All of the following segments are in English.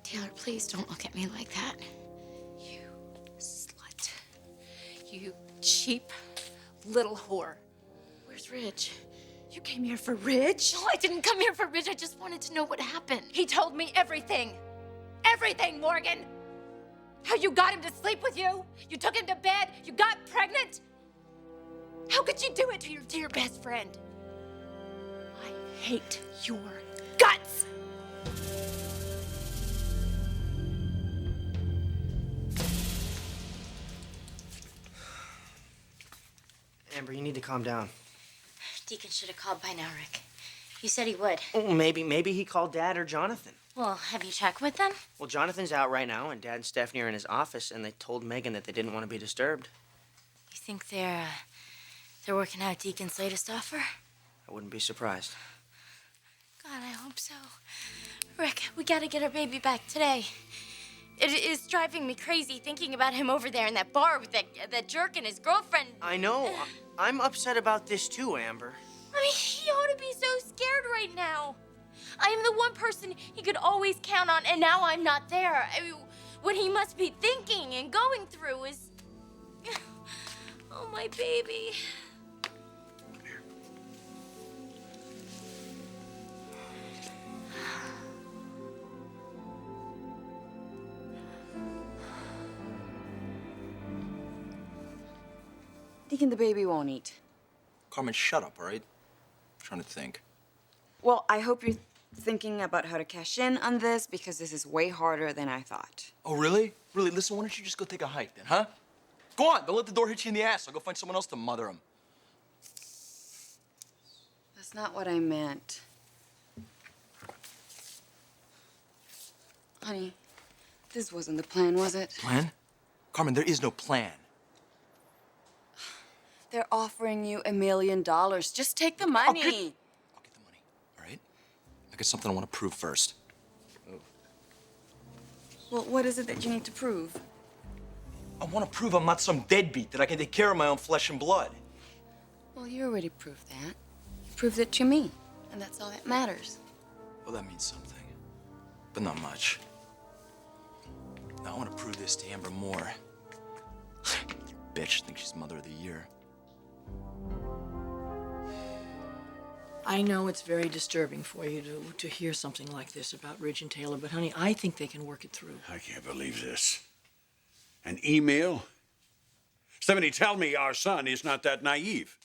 Taylor, please don't look at me like that. You slut. You cheap little whore. Where's Ridge? You came here for Ridge? No, I didn't come here for Ridge. I just wanted to know what happened. He told me everything. Everything, Morgan. How you got him to sleep with you. You took him to bed. You got pregnant. How could you do it to your best friend? I hate your guts. Amber, you need to calm down. Deacon should have called by now, Rick. You said he would. Oh, maybe he called Dad or Jonathan. Well, have you checked with them? Well, Jonathan's out right now, and Dad and Stephanie are in his office, and they told Megan that they didn't want to be disturbed. You think they're working out Deacon's latest offer? I wouldn't be surprised. God, I hope so. Rick, we gotta get our baby back today. It is driving me crazy thinking about him over there in that bar with that jerk and his girlfriend. I know. I'm upset about this too, Amber. I mean, he ought to be so scared right now. I am the one person he could always count on, and now I'm not there. I mean, what he must be thinking and going through is... Oh, my baby. Deacon, the baby won't eat. Carmen, shut up, all right? I'm trying to think. Well, I hope you're thinking about how to cash in on this because this is way harder than I thought. Oh, really? Really? Listen, why don't you just go take a hike then, huh? Go on, don't let the door hit you in the ass. I'll go find someone else to mother him. That's not what I meant. Honey, this wasn't the plan, was it? Plan? Carmen, there is no plan. They're offering you $1 million. Just take the money. I'll get the money, all right? I got something I want to prove first. Well, what is it that you need to prove? I want to prove I'm not some deadbeat, that I can take care of my own flesh and blood. Well, you already proved that. You proved it to me, and that's all that matters. Well, that means something, but not much. Now, I want to prove this to Amber more. Bitch thinks she's mother of the year. I know it's very disturbing for you to hear something like this about Ridge and Taylor, but honey, I think they can work it through. I can't believe this. An email? Stephanie, tell me our son is not that naive.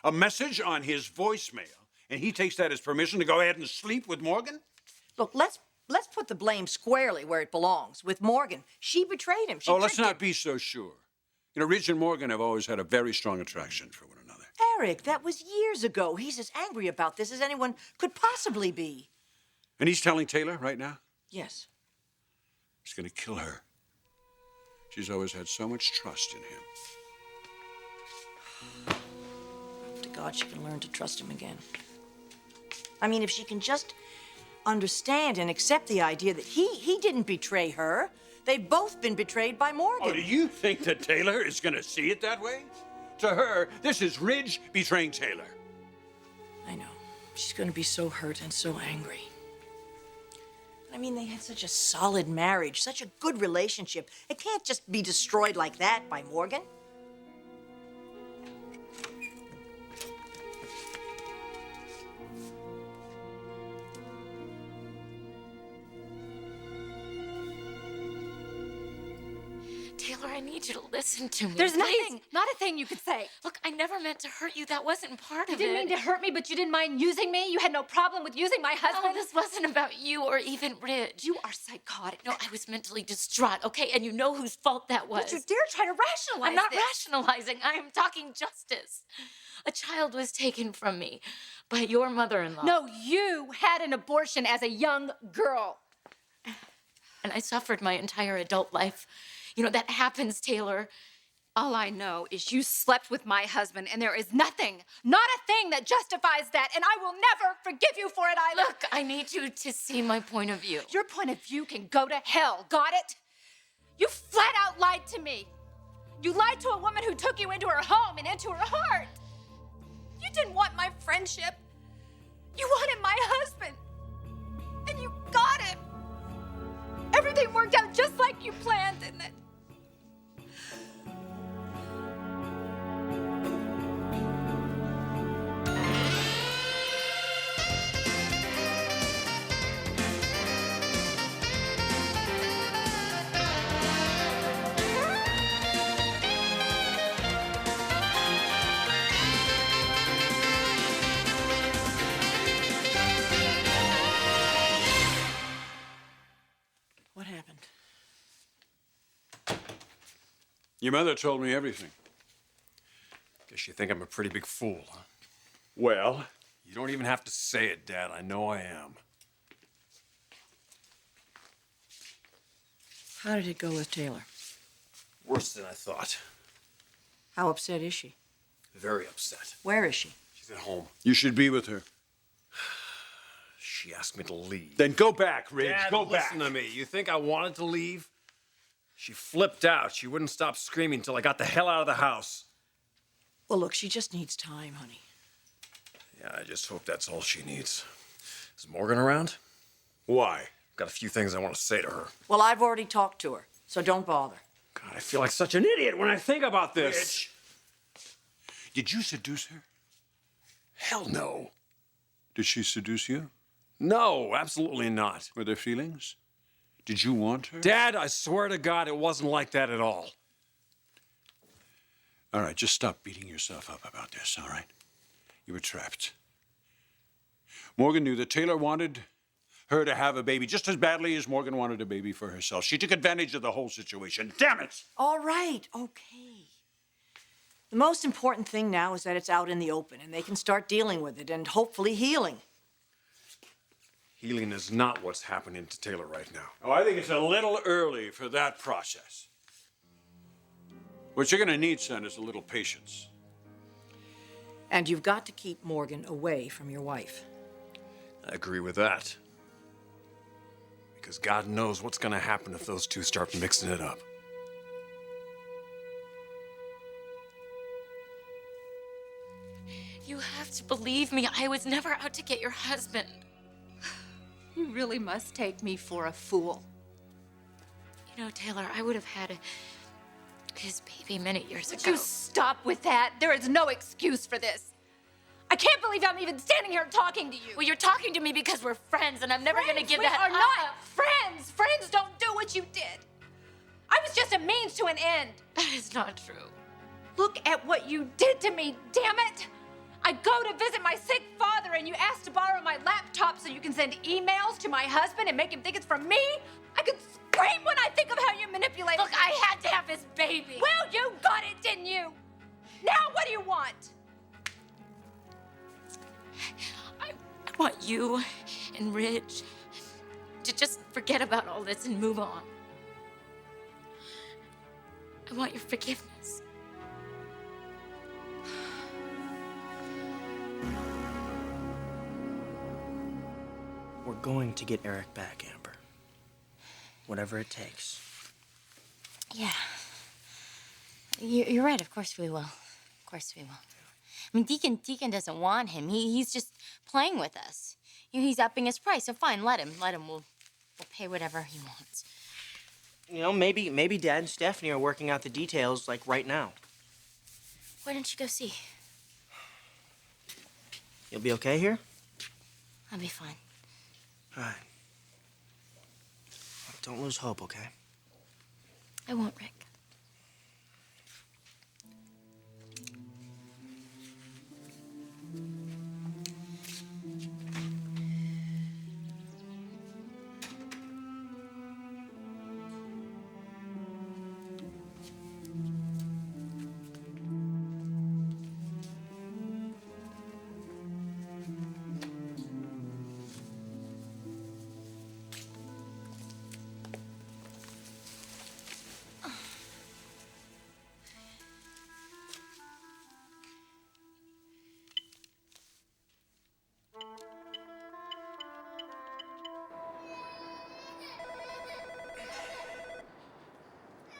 A message on his voicemail, and he takes that as permission to go ahead and sleep with Morgan? Look, let's put the blame squarely where it belongs, with Morgan. She betrayed him. She Let's tricked not be so sure. You know, Ridge and Morgan have always had a very strong attraction for one another. Eric, that was years ago. He's as angry about this as anyone could possibly be. And he's telling Taylor right now? Yes. He's gonna kill her. She's always had so much trust in him. To God, she can learn to trust him again. I mean, if she can just understand and accept the idea that he didn't betray her. They've both been betrayed by Morgan. Oh, do you think that Taylor is gonna see it that way? To her, this is Ridge betraying Taylor. I know. She's going to be so hurt and so angry. I mean, they had such a solid marriage, such a good relationship. It can't just be destroyed like that by Morgan. Taylor, I need you to listen to me. There's please. nothing, not a thing you could say. Look, I never meant to hurt you. That wasn't part You of it. didn't mean to hurt me, but you didn't mind using me. You had no problem with using my husband. Oh, this wasn't about you or even Ridge. You are psychotic. No, I was mentally distraught, okay? And you know whose fault that was. Don't you dare try to rationalize I'm not this. rationalizing. I am talking justice. A child was taken from me by your mother-in-law. No, you had an abortion as a young girl. And I suffered my entire adult life. You know, that happens, Taylor. All I know is you slept with my husband, and there is nothing, not a thing that justifies that, and I will never forgive you for it either. Look, I need you to see my point of view. Your point of view can go to hell, got it? You flat out lied to me. You lied to a woman who took you into her home and into her heart. You didn't want my friendship. You wanted my husband. And you got him. Your mother told me everything. Guess you think I'm a pretty big fool, huh? Well, You don't even have to say it, Dad. I know I am. How did it go with Taylor? Worse than I thought. How upset is she? Very upset. Where is she? She's at home. you should be with her. She asked me to leave. Then go back, Riggs. Dad, Go back. listen to me. You think I wanted to leave? She flipped out. She wouldn't stop screaming until I got the hell out of the house. Well, look, she just needs time, honey. Yeah, I just hope that's all she needs. Is Morgan around? Why? Got a few things I want to say to her. Well, I've already talked to her, so don't bother. God, I feel like such an idiot when I think about this. Rich. Did you seduce her? Hell no. Did she seduce you? No, absolutely not. Were there feelings? Did you want her? Dad, I swear to God, it wasn't like that at all. All right, just stop beating yourself up about this, all right? You were trapped. Morgan knew that Taylor wanted her to have a baby just as badly as Morgan wanted a baby for herself. She took advantage of the whole situation. Damn it! All right, okay. The most important thing now is that it's out in the open and they can start dealing with it and hopefully healing. Healing is not what's happening to Taylor right now. Oh, I think it's a little early for that process. What you're gonna need, son, is a little patience. And you've got to keep Morgan away from your wife. I agree with that. Because God knows what's going to happen if those two start mixing it up. You have to believe me. I was never out to get your husband. You really must take me for a fool. You know, Taylor, I would have had his baby many years Would ago. you stop with that? There is no excuse for this. I can't believe I'm even standing here talking to you. Well, you're talking to me because we're friends, and I'm never gonna give we that are up. not friends. Friends don't do what you did. I was just a means to an end. That is not true. Look at what you did to me, damn it! I go to visit my sick father and you ask to borrow my laptop so you can send emails to my husband and make him think it's from me? I could scream when I think of how you manipulated Look, me. I had to have his baby. Well, you got it, didn't you? Now what do you want? I want you and Ridge to just forget about all this and move on. I want your forgiveness. We're going to get Eric back, Amber. Whatever it takes. Yeah. You're right. Of course we will. Of course we will. I mean, Deacon doesn't want him. He's just playing with us. You know, he's upping his price. So fine, let him. We'll pay whatever he wants. You know, maybe Dad and Stephanie are working out the details, like, right now. Why don't you go see? You'll be okay here? I'll be fine. All right. Don't lose hope, okay? I won't, Rick.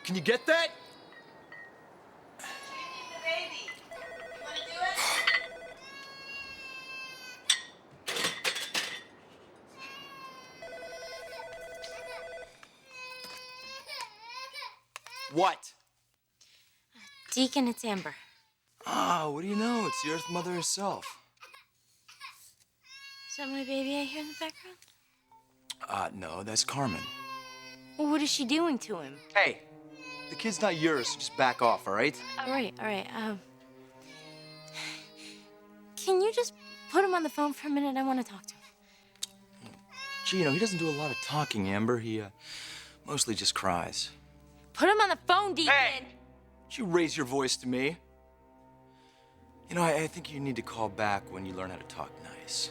Can you get that? What? Deacon, it's Amber. Oh, what do you know? It's the Earth Mother herself. Is that my baby I hear in the background? No, that's Carmen. Well, what is she doing to him? Hey, the kid's not yours, so just back off, all right? All right. Can you just put him on the phone for a minute? I want to talk to him. Gee, you know, he doesn't do a lot of talking, Amber. He, mostly just cries. Put him on the phone, Deacon. Hey! Don't you raise your voice to me. You know, I think you need to call back when you learn how to talk nice.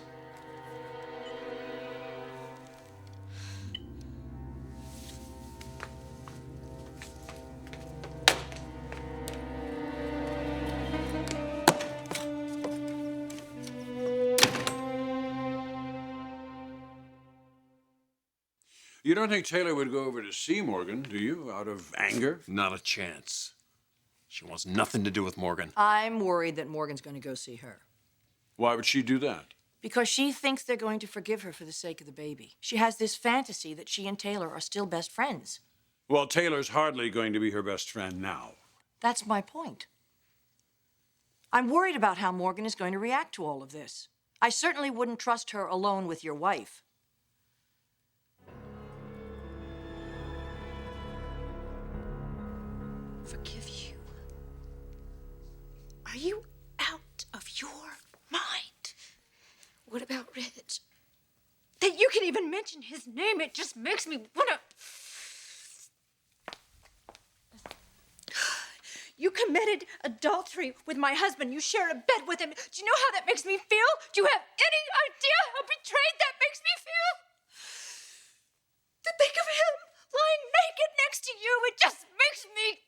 You don't think Taylor would go over to see Morgan, do you, out of anger? Not a chance. She wants nothing to do with Morgan. I'm worried that Morgan's going to go see her. Why would she do that? Because she thinks they're going to forgive her for the sake of the baby. She has this fantasy that she and Taylor are still best friends. Well, Taylor's hardly going to be her best friend now. That's my point. I'm worried about how Morgan is going to react to all of this. I certainly wouldn't trust her alone with your wife. Forgive you? Are you out of your mind? What about Rich? That you can even mention his name, it just makes me wanna... You committed adultery with my husband. You shared a bed with him. Do you know how that makes me feel? Do you have any idea how betrayed that makes me feel? To think of him lying naked next to you, it just makes me...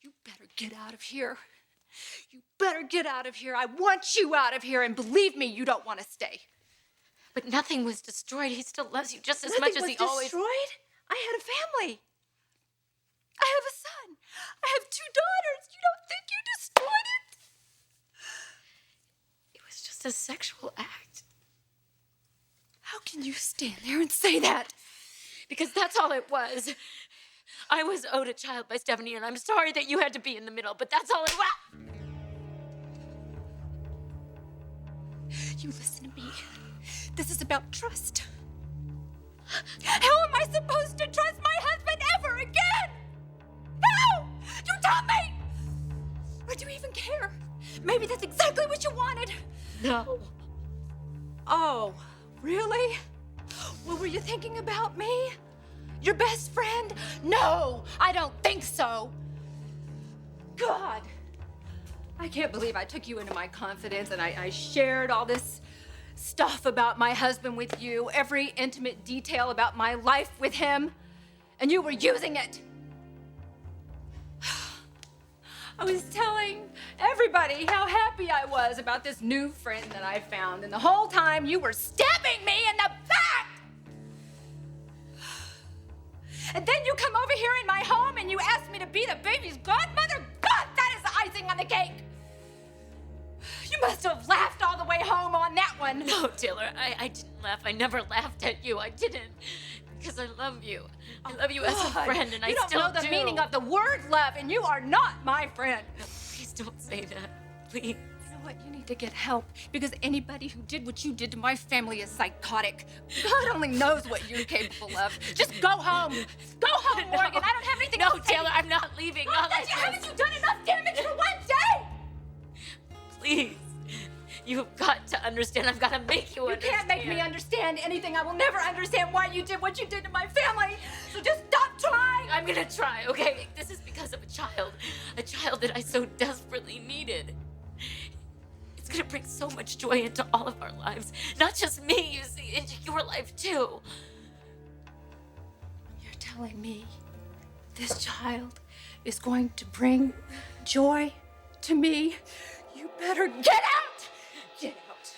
You better get out of here. You better get out of here. I want you out of here, and believe me, you don't want to stay. But nothing was destroyed. He still loves you just as much as he always... destroyed? I had a family. I have a son. I have 2 daughters. You don't think you destroyed it? It was just a sexual act. How can you stand there and say that? Because that's all it was. I was owed a child by Stephanie, and I'm sorry that you had to be in the middle, but that's all it was. You listen to me. This is about trust. How am I supposed to trust my husband ever again? How? You tell me! Or do you even care? Maybe that's exactly what you wanted. No. Oh, really? What were you thinking about me? Your best friend? No, I don't think so. God, I can't believe I took you into my confidence and I shared all this stuff about my husband with you, every intimate detail about my life with him, and you were using it. I was telling everybody how happy I was about this new friend that I found, and the whole time you were stabbing me in the back! And then you come over here in my home and you ask me to be the baby's godmother? God, that is icing on the cake! You must have laughed all the way home on that one. No, Taylor, I didn't laugh. I never laughed at you. I didn't. Because I love you. I love you as a friend, and I still do. You don't know the meaning of the word love, and you are not my friend. No, please don't say that. Please. You know what? You need to get help, because anybody who did what you did to my family is psychotic. God only knows what you're capable of. Just go home. Go home, Morgan. No. I don't have anything No, to say. Taylor, I'm not leaving. Not like this. Haven't you done enough damage for one day? Please. You've got to understand. I've got to make you You understand. can't make me understand anything. I will never understand why you did what you did to my family. So just stop trying. I'm gonna try, okay? This is because of a child that I so desperately needed. It's gonna bring so much joy into all of our lives. Not just me, you see, into your life too. You're telling me this child is going to bring joy to me? You better get out! Get out.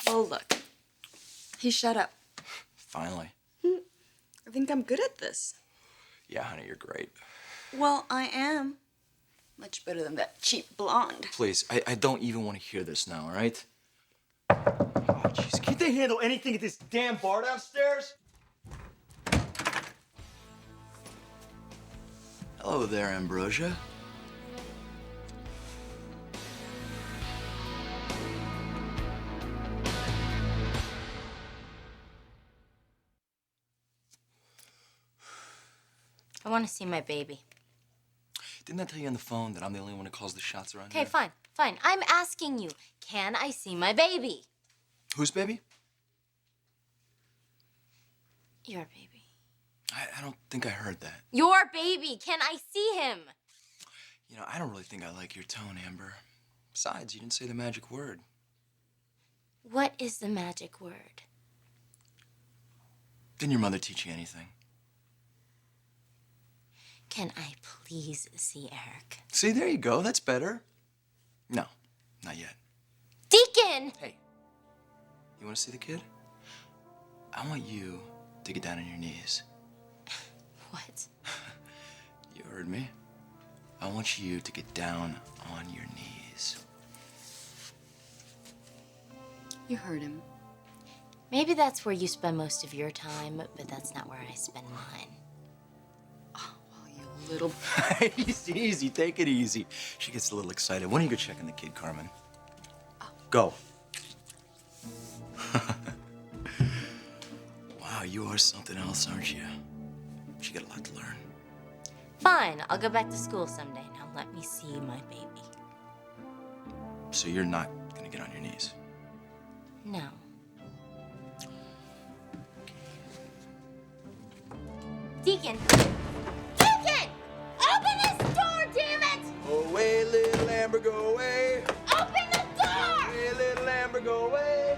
Oh, look. He shut up. Finally. I think I'm good at this. Yeah, honey, you're great. Well, I am. Much better than that cheap blonde. Please, I don't even want to hear this now, all right? Oh, jeez, can't they handle anything at this damn bar downstairs? Hello there, Ambrosia. I want to see my baby. Didn't I tell you on the phone that I'm the only one who calls the shots around Okay, here? fine, fine. I'm asking you, can I see my baby? Whose baby? Your baby. I don't think I heard that. Your baby. Can I see him? You know, I don't really think I like your tone, Amber. Besides, you didn't say the magic word. What is the magic word? Didn't your mother teach you anything? Can I please see Eric? See, there you go. That's better. No, not yet. Deacon! Hey, you want to see the kid? I want you to get down on your knees. What? You heard me. I want you to get down on your knees. You heard him. Maybe that's where you spend most of your time, but that's not where I spend mine. You little... Easy, easy. Take it easy. She gets a little excited. Why don't you go check on the kid, Carmen? Go. Wow, you are something else, aren't you? She got a lot to learn. Fine, I'll go back to school someday. Now let me see my baby. So you're not gonna get on your knees? No. Deacon! Deacon! Open this door, damn it! Go away, little Amber, go away. Open the door! Hey, little Amber, go away.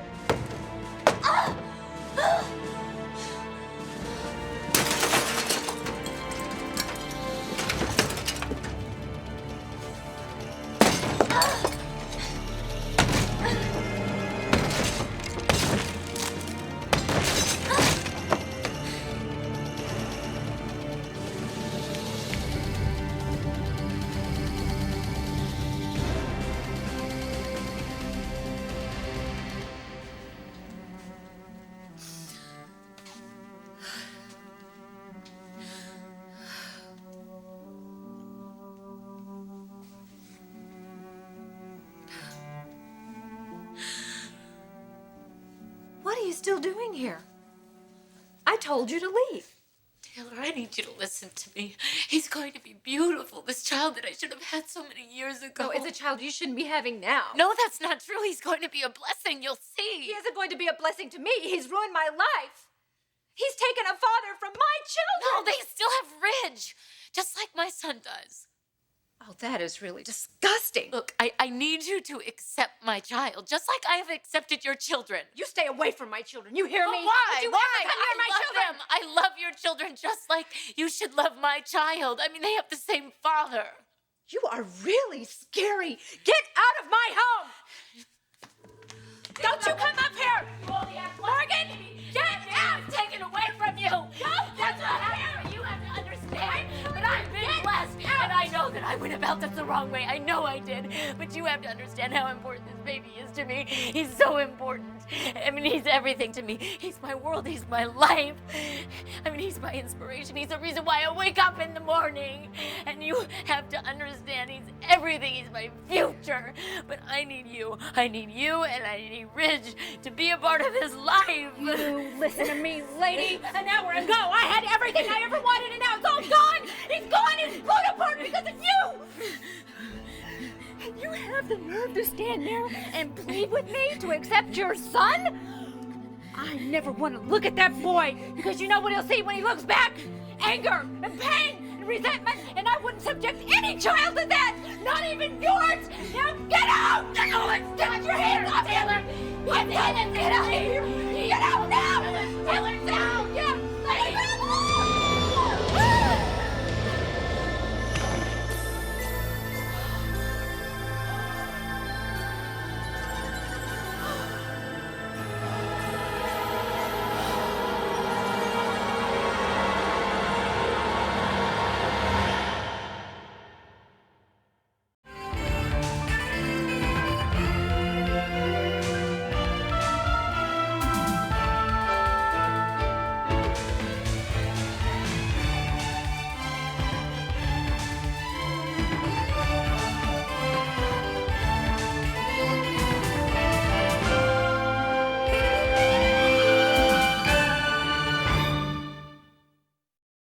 What are you still doing here? I told you to leave. Taylor, I need you to listen to me. He's going to be beautiful. This child that I should have had so many years ago. No, it's a child you shouldn't be having now. No, that's not true. He's going to be a blessing. You'll see. He isn't going to be a blessing to me. He's ruined my life. He's taken a father from my children. No, they still have Ridge, just like my son does. Oh, that is really disgusting. Look, I need you to accept my child, just like I have accepted your children. You stay away from my children. You hear But me? why? Don't you Why? ever come near my I love children. them. I love your children just like you should love my child. I mean, they have the same father. You are really scary. Get out of my home. Don't you come up here. Morgan, get out. Taken away from you. That's what happened. You have to understand. But I've been blessed, and I know that I went about this the wrong way. I know I did. But you have to understand how important this baby is to me. He's so important. I mean, he's everything to me. He's my world. He's my life. I mean, he's my inspiration. He's the reason why I wake up in the morning. And you have to understand he's everything. He's my future. But I need you. I need you, and I need Ridge to be a part of his life. You listen to me, lady. An hour ago, I had everything I ever wanted, and now it's all gone. It's gone. It's blown apart because of you. And you have the nerve to stand there and plead with me to accept your son? I never want to look at that boy because you know what he'll see when he looks back? Anger and pain and resentment, and I wouldn't subject any child to that, not even yours. Now get out! Get your hands off, Taylor! Get out of here!